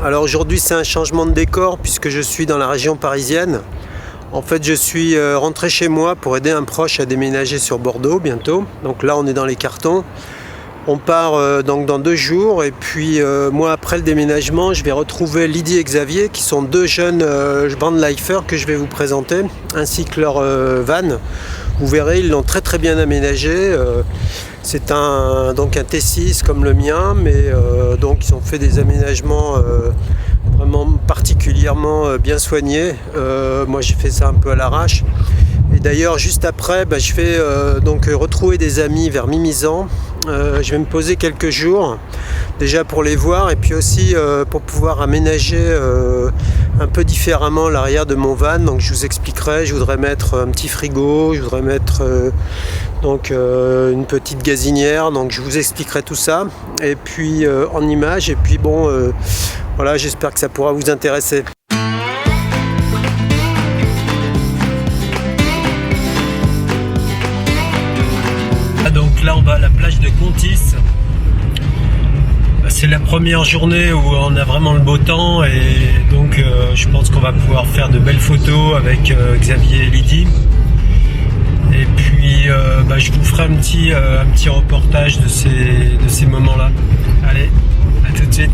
Alors aujourd'hui c'est un changement de décor puisque je suis dans la région parisienne. En fait je suis rentré chez moi pour aider un proche à déménager sur Bordeaux bientôt. Donc là on est dans les cartons. On part donc dans 2 jours et puis moi après le déménagement je vais retrouver Lydie et Xavier qui sont 2 jeunes vanlifers que je vais vous présenter ainsi que leur van. Vous verrez ils l'ont très bien aménagé. C'est donc un T6 comme le mien mais donc ils ont fait des aménagements vraiment particulièrement bien soignés. Moi j'ai fait ça un peu à l'arrache. Et d'ailleurs juste après je vais donc retrouver des amis vers Mimizan. Je vais me poser quelques jours déjà pour les voir et puis aussi pour pouvoir aménager un peu différemment l'arrière de mon van. Donc je vous expliquerai, je voudrais mettre un petit frigo, je voudrais mettre une petite gazinière, donc je vous expliquerai tout ça et puis en images et puis bon voilà, j'espère que ça pourra vous intéresser. Donc là on va à la plage de Contis. C'est la première journée où on a vraiment le beau temps et donc je pense qu'on va pouvoir faire de belles photos avec Xavier et Lydie. Et puis je vous ferai un petit reportage de ces moments-là. Allez, à tout de suite.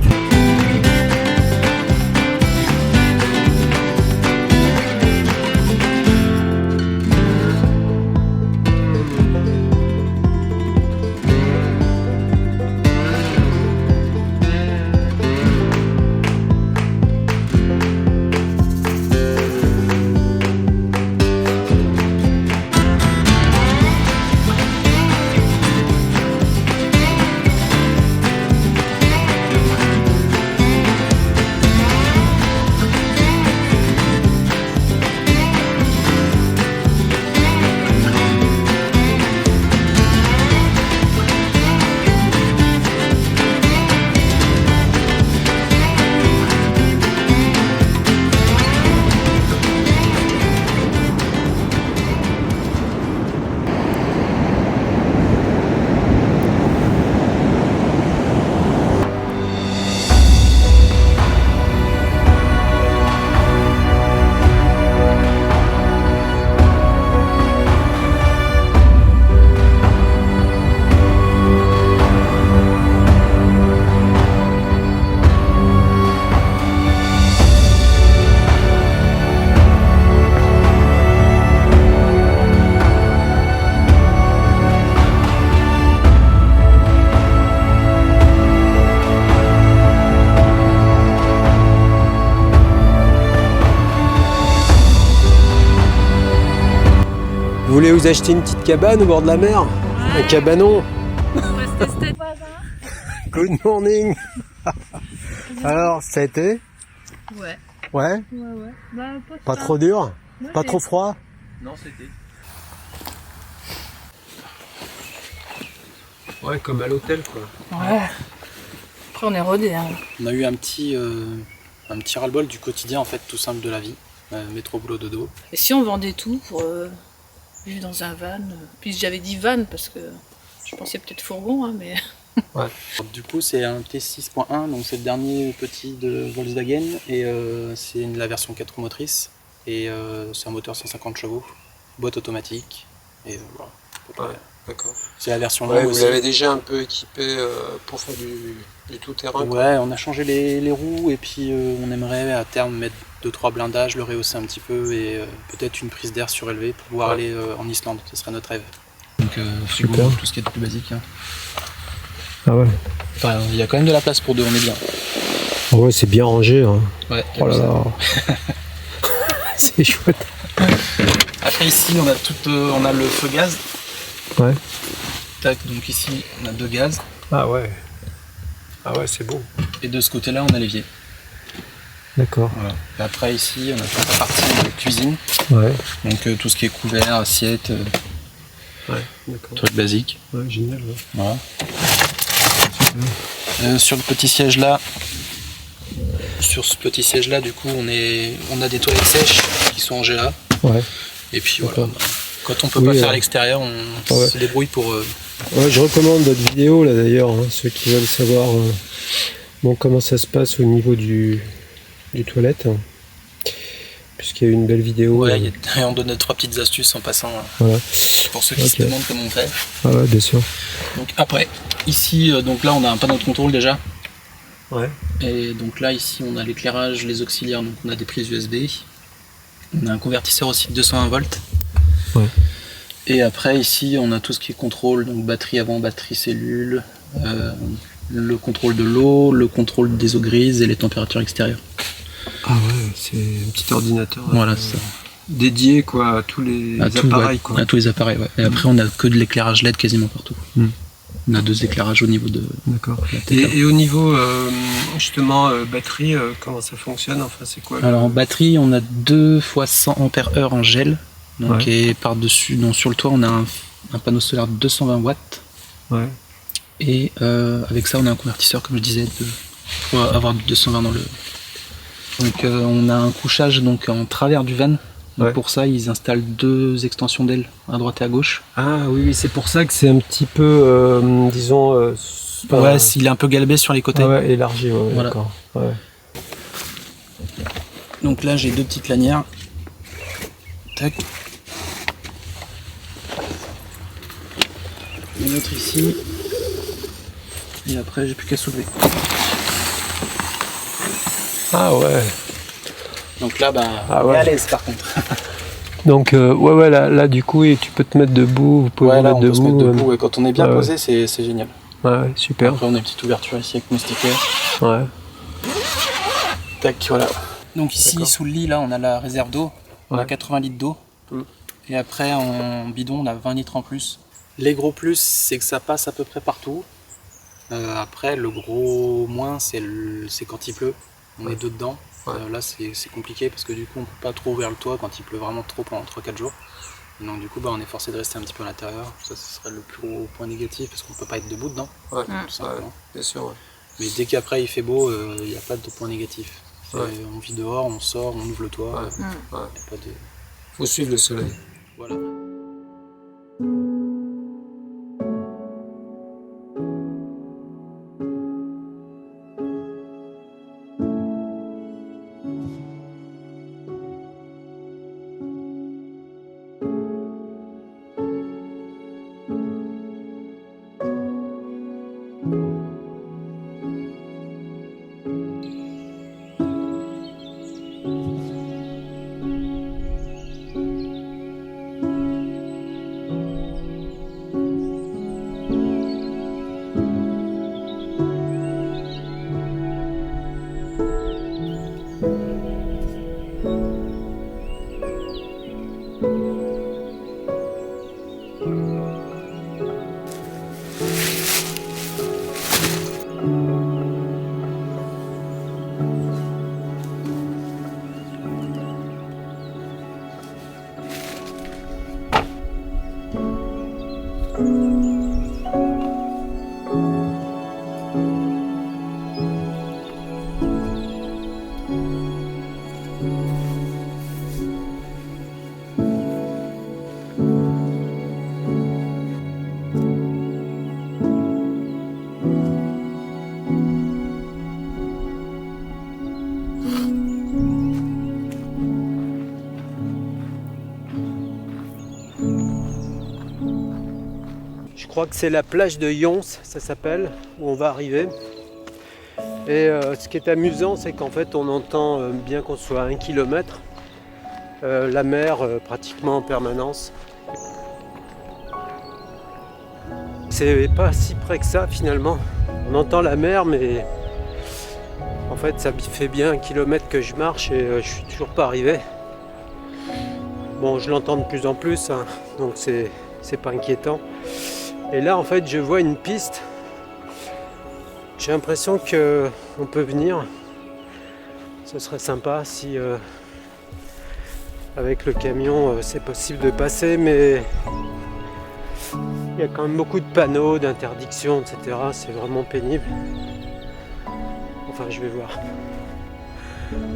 Vous voulez vous acheter une petite cabane au bord de la mer? Ouais. Un cabanon. On va se tester. Good morning. Alors, ça a été? Ouais. Ouais? Ouais. Bah, pas trop dur? Ouais, pas trop froid? Non, c'était. Ouais, comme à l'hôtel quoi. Ouais. Après on est rodés. Hein. On a eu un petit ras-le-bol du quotidien en fait, tout simple de la vie. Métro, boulot, dodo. Et si on vendait tout pour vivre dans un van? Puis j'avais dit van parce que je pensais peut-être fourgon, hein, mais... Ouais. Du coup c'est un T6.1, donc c'est le dernier petit de Volkswagen et c'est la version 4 roues motrices et c'est un moteur 150 chevaux, boîte automatique et voilà. Ouais, d'accord. C'est la version longue longue aussi. Vous l'avez déjà un peu équipé pour faire du tout-terrain? Ouais, on a changé les roues et puis on aimerait à terme mettre 2-3 blindages, le rehausser un petit peu et peut-être une prise d'air surélevée pour pouvoir aller en Islande, ce serait notre rêve. Donc super. Tout ce qui est de plus basique. Hein. Ah ouais. Enfin, il y a quand même de la place pour 2, on est bien. Ouais, c'est bien rangé. Hein. Ouais, oh là là. C'est chouette. Après ici, on a le feu gaz. Ouais. Tac, donc ici, on a 2 gaz. Ah ouais. Ah ouais, c'est beau. Et de ce côté-là, on a l'évier. D'accord. Voilà. Et après ici, on a toute la partie de cuisine. Ouais. Donc tout ce qui est couvert, assiette, ouais, d'accord. Truc basique. Ouais, génial. Ouais. Voilà. Sur le petit siège là, du coup, on a des toilettes sèches qui sont en GA. Ouais. Et puis voilà. Quand on peut pas faire à l'extérieur, on se débrouille pour. Ouais, je recommande votre vidéo là d'ailleurs, hein, ceux qui veulent savoir Bon, comment ça se passe au niveau du toilette? Puisqu'il y a eu une belle vidéo. Ouais, on donne 3 petites astuces en passant. Voilà. Pour ceux qui se demandent comment on fait. Ah ouais, bien sûr. Donc après, ici, donc là on a un panneau de contrôle déjà. Ouais. Et donc là ici on a l'éclairage, les auxiliaires, donc on a des prises USB. On a un convertisseur aussi de 220 volts. Ouais. Et après ici on a tout ce qui est contrôle, donc batterie avant, batterie cellule, le contrôle de l'eau, le contrôle des eaux grises et les températures extérieures. Ah ouais, c'est un petit ordinateur. Voilà, c'est ça. Dédié quoi à tous les appareils quoi. À tous les appareils, ouais. Et après on a que de l'éclairage LED quasiment partout. On a 2 éclairages au niveau de. D'accord. Et au niveau justement batterie, comment ça fonctionne? Enfin c'est quoi? Alors en batterie on a 2 fois 100 ampères-heure en gel. Donc et par-dessus, donc sur le toit on a un panneau solaire de 220 watts. Ouais. Et avec ça on a un convertisseur comme je disais pour avoir du 220 dans le. Donc on a un couchage donc en travers du van. Donc pour ça ils installent 2 extensions d'ailes à droite et à gauche. Ah oui, c'est pour ça que c'est un petit peu disons. Ouais, il est un peu galbé sur les côtés. Ah ouais, élargi, ouais, voilà. D'accord. Ouais. Donc là j'ai 2 petites lanières. Tac. Une autre ici. Et après j'ai plus qu'à soulever. Ah ouais. Donc là, ah on ouais. est à l'aise par contre. Donc ouais, là du coup, et tu peux te mettre debout, vous pouvez ouais, vous là, mettre on debout. peut se mettre debout, et quand on est bien posé, ouais. c'est génial. Ouais, super. Après, on a une petite ouverture ici avec moustiquaire. Ouais. Tac, voilà. Donc ici, sous le lit, là, on a la réserve d'eau. On a 80 litres d'eau. Et après, en bidon, on a 20 litres en plus. Les gros plus, c'est que ça passe à peu près partout. Après, le gros moins, c'est quand il pleut. On est deux dedans. Là, c'est compliqué parce que du coup, on peut pas trop ouvrir le toit quand il pleut vraiment trop pendant 3-4 jours. Et donc du coup, on est forcé de rester un petit peu à l'intérieur. Ça, ce serait le plus gros point négatif parce qu'on peut pas être debout dedans. Ouais, tout simplement. Bien sûr. Ouais. Mais dès qu'après il fait beau, il n'y a pas de point négatif. On vit dehors, on sort, on ouvre le toit. Y a pas de... Faut suivre le soleil. Voilà. Je crois que c'est la plage de Yons, ça s'appelle, où on va arriver. Et ce qui est amusant, c'est qu'en fait, on entend, bien qu'on soit à 1 km, la mer pratiquement en permanence. C'est pas si près que ça finalement. On entend la mer, mais en fait, ça fait bien 1 km que je marche et je suis toujours pas arrivé. Bon, je l'entends de plus en plus, hein, donc c'est pas inquiétant. Et là, en fait, je vois une piste. J'ai l'impression qu'on peut venir. Ce serait sympa si, avec le camion, c'est possible de passer, mais il y a quand même beaucoup de panneaux d'interdiction, etc. C'est vraiment pénible. Enfin, je vais voir.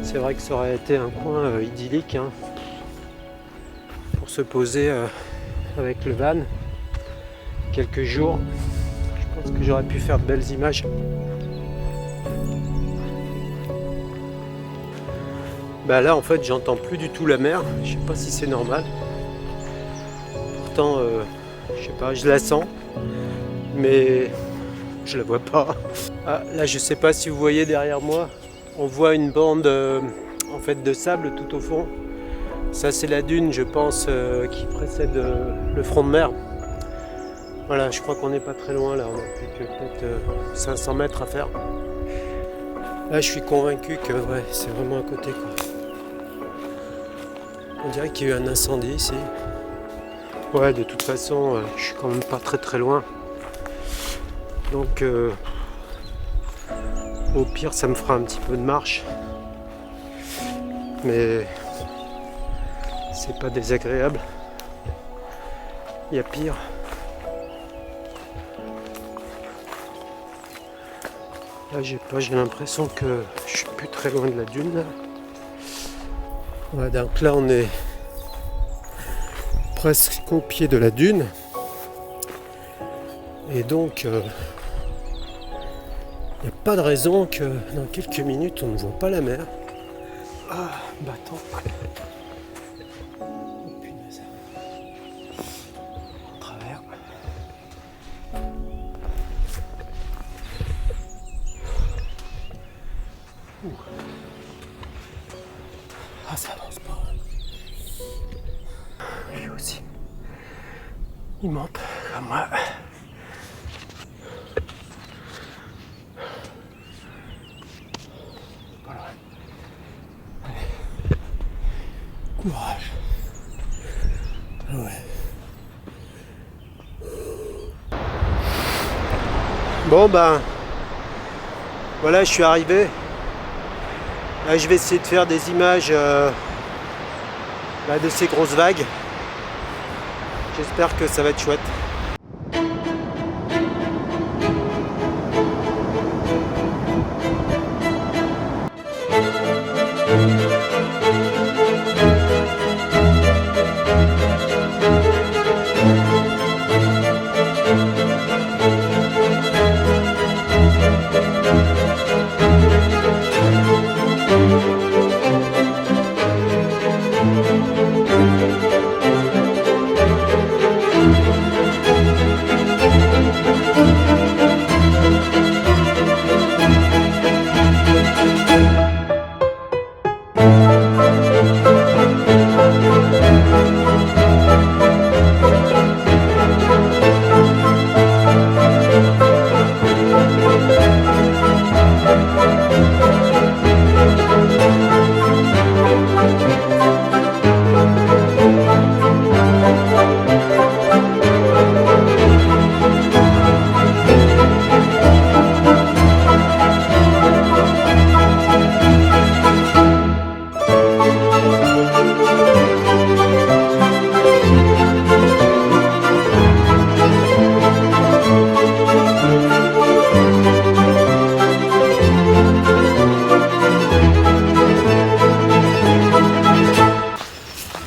C'est vrai que ça aurait été un coin idyllique, hein, pour se poser avec le van. Quelques jours, je pense que j'aurais pu faire de belles images. Bah là en fait j'entends plus du tout la mer, je sais pas si c'est normal. Pourtant je sais pas, je la sens, mais je la vois pas. Ah, là je sais pas si vous voyez derrière moi, on voit une bande en fait de sable tout au fond. Ça c'est la dune je pense qui précède le front de mer. Voilà, je crois qu'on n'est pas très loin là, on a plus que peut-être 500 mètres à faire. Là je suis convaincu que ouais, c'est vraiment à côté quoi. On dirait qu'il y a eu un incendie ici. Ouais, de toute façon, je suis quand même pas très loin. Donc, au pire, ça me fera un petit peu de marche. Mais c'est pas désagréable. Il y a pire. Là, j'ai l'impression que je suis plus très loin de la dune. Là. Ouais, donc là, on est presque au pied de la dune. Et donc, il n'y a pas de raison que dans quelques minutes, on ne voit pas la mer. Ah, bâton. Oh, punaise. En travers. Ouh. Ah, ça avance pas. Lui aussi. Il monte comme moi. Pas loin. Allez. Courage. Ouais. Bon ben, voilà, je suis arrivé. Là, je vais essayer de faire des images de ces grosses vagues. J'espère que ça va être chouette.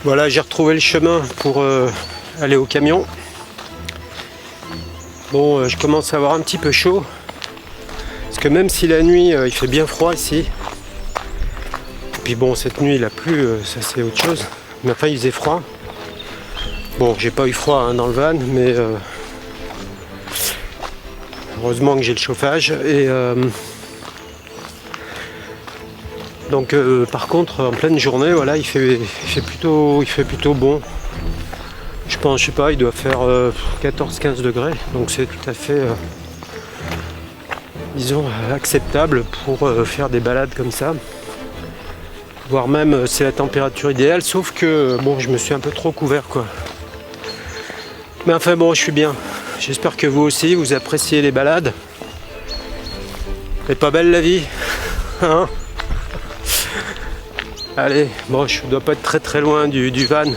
Voilà, j'ai retrouvé le chemin pour aller au camion. Bon, je commence à avoir un petit peu chaud. Parce que même si la nuit, il fait bien froid ici. Et puis bon, cette nuit, il a plu, ça c'est autre chose. Mais enfin, il faisait froid. Bon, j'ai pas eu froid hein, dans le van, mais heureusement que j'ai le chauffage. Et donc par contre en pleine journée voilà il fait plutôt bon. Je pense, je sais pas, il doit faire 14-15 degrés, donc c'est tout à fait disons acceptable pour faire des balades comme ça. Voire même c'est la température idéale, sauf que bon je me suis un peu trop couvert quoi. Mais enfin bon je suis bien. J'espère que vous aussi vous appréciez les balades. C'est pas belle la vie, hein? Allez, bon, je dois pas être très loin du van.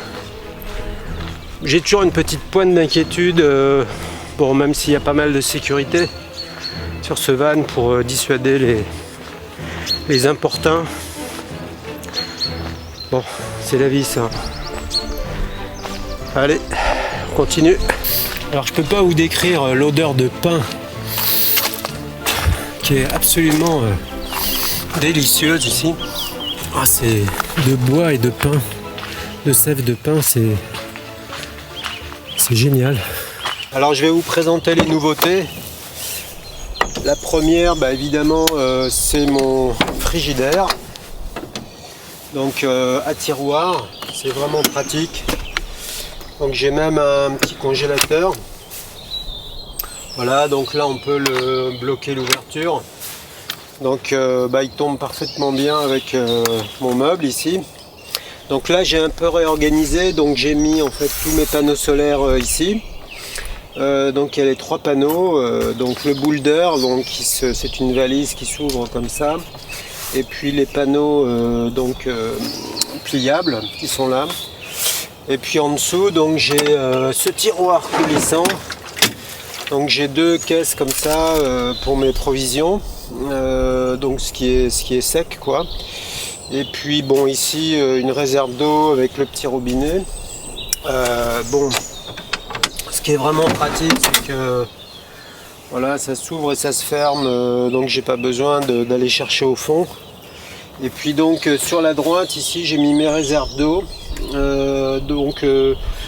J'ai toujours une petite pointe d'inquiétude, bon, même s'il y a pas mal de sécurité sur ce van pour dissuader les importuns. Bon, c'est la vie ça. Allez, on continue. Alors je peux pas vous décrire l'odeur de pain qui est absolument délicieuse ici. Ah, c'est de bois et de pin, de sève de pin, c'est génial. Alors je vais vous présenter les nouveautés. La première, évidemment, c'est mon frigidaire. Donc à tiroir, c'est vraiment pratique. Donc j'ai même un petit congélateur. Voilà, donc là on peut le bloquer l'ouverture. Donc il tombe parfaitement bien avec mon meuble ici. Donc là j'ai un peu réorganisé, donc j'ai mis en fait tous mes panneaux solaires ici. Donc il y a les 3 panneaux, donc le boulder, donc c'est une valise qui s'ouvre comme ça. Et puis les panneaux pliables qui sont là. Et puis en dessous, donc j'ai ce tiroir coulissant. Donc j'ai 2 caisses comme ça pour mes provisions. Donc ce qui est sec quoi. Et puis bon, ici une réserve d'eau avec le petit robinet. Ce qui est vraiment pratique, c'est que voilà, ça s'ouvre et ça se ferme, donc j'ai pas besoin d'aller chercher au fond. Et puis donc sur la droite ici j'ai mis mes réserves d'eau.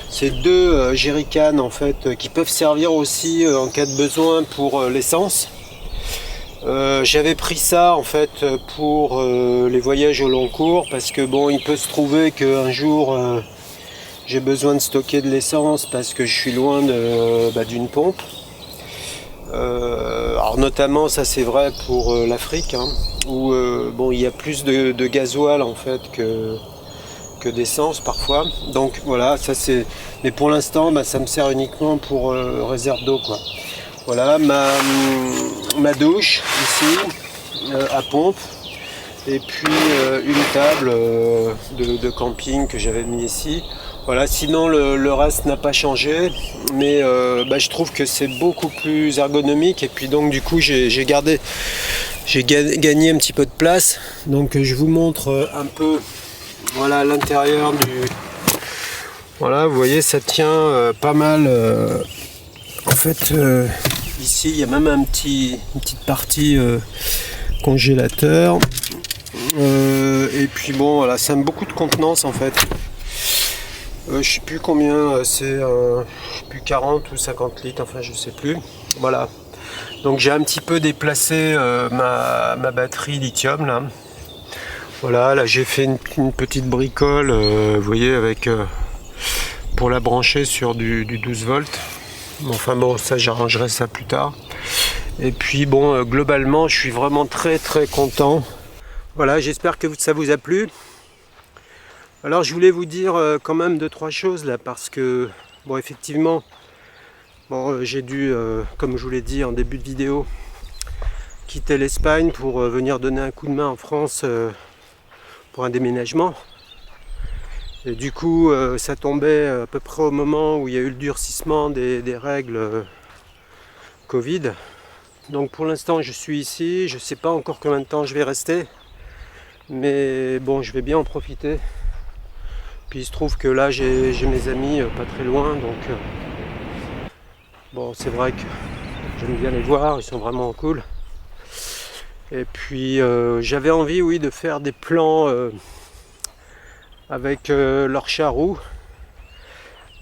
C'est 2 jerrycans en fait qui peuvent servir aussi en cas de besoin pour l'essence. J'avais pris ça en fait pour les voyages au long cours parce que bon, il peut se trouver qu'un jour j'ai besoin de stocker de l'essence parce que je suis loin d'une pompe. Alors notamment ça c'est vrai pour l'Afrique où il y a plus de gasoil en fait que d'essence parfois. Donc voilà, ça c'est. Mais pour l'instant ça me sert uniquement pour réserve d'eau quoi. Voilà ma douche ici à pompe. Et puis une table de camping que j'avais mis ici. Voilà, sinon le reste n'a pas changé, mais je trouve que c'est beaucoup plus ergonomique et puis donc du coup j'ai gagné un petit peu de place. Donc je vous montre un peu voilà l'intérieur du. Voilà, vous voyez ça tient pas mal. En fait ici il y a même une petite partie congélateur. Et puis bon voilà, ça a beaucoup de contenance en fait. Je sais plus combien, c'est plus 40 ou 50 litres, enfin je sais plus. Voilà. Donc j'ai un petit peu déplacé ma batterie lithium là. Voilà, là j'ai fait une petite bricole, vous voyez, avec pour la brancher sur du 12 volts. Enfin bon, ça j'arrangerai ça plus tard. Et puis bon, globalement, je suis vraiment très très content. Voilà, j'espère que ça vous a plu. Alors je voulais vous dire quand même 2-3 choses là parce que bon effectivement j'ai dû comme je vous l'ai dit en début de vidéo quitter l'Espagne pour venir donner un coup de main en France pour un déménagement. Et du coup ça tombait à peu près au moment où il y a eu le durcissement des règles Covid. Donc pour l'instant je suis ici, je sais pas encore combien de temps je vais rester, mais bon je vais bien en profiter. Puis il se trouve que là j'ai mes amis pas très loin, donc bon c'est vrai que j'aime bien les voir, ils sont vraiment cool. Et puis j'avais envie oui de faire des plans avec leur chat roux,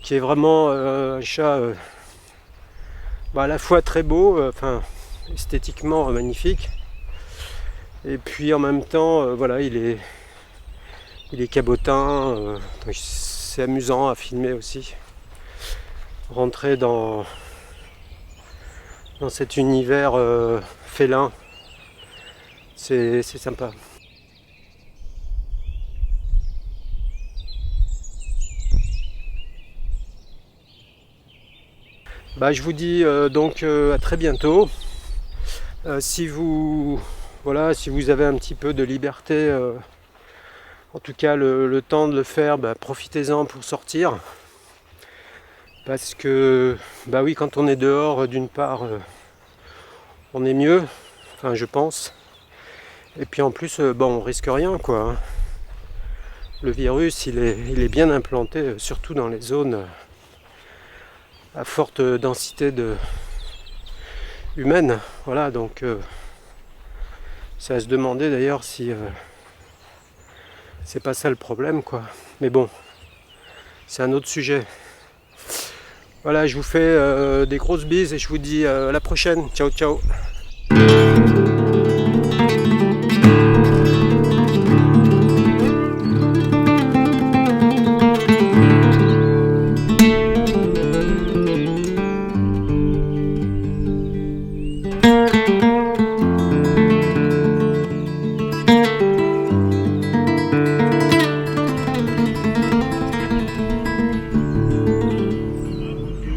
qui est vraiment un chat à la fois très beau, esthétiquement magnifique. Et puis en même temps voilà il est cabotin, c'est amusant à filmer aussi. Rentrer dans cet univers félin, c'est sympa. Je vous dis donc à très bientôt. Si vous avez un petit peu de liberté, en tout cas le temps de le faire, profitez-en pour sortir. Parce que oui, quand on est dehors, d'une part on est mieux, enfin je pense. Et puis en plus on risque rien quoi. Le virus il est bien implanté, surtout dans les zones à forte densité humaine. Voilà, donc c'est à se demander d'ailleurs si C'est pas ça le problème, quoi. Mais bon, c'est un autre sujet. Voilà, je vous fais des grosses bises et je vous dis à la prochaine. Ciao, ciao.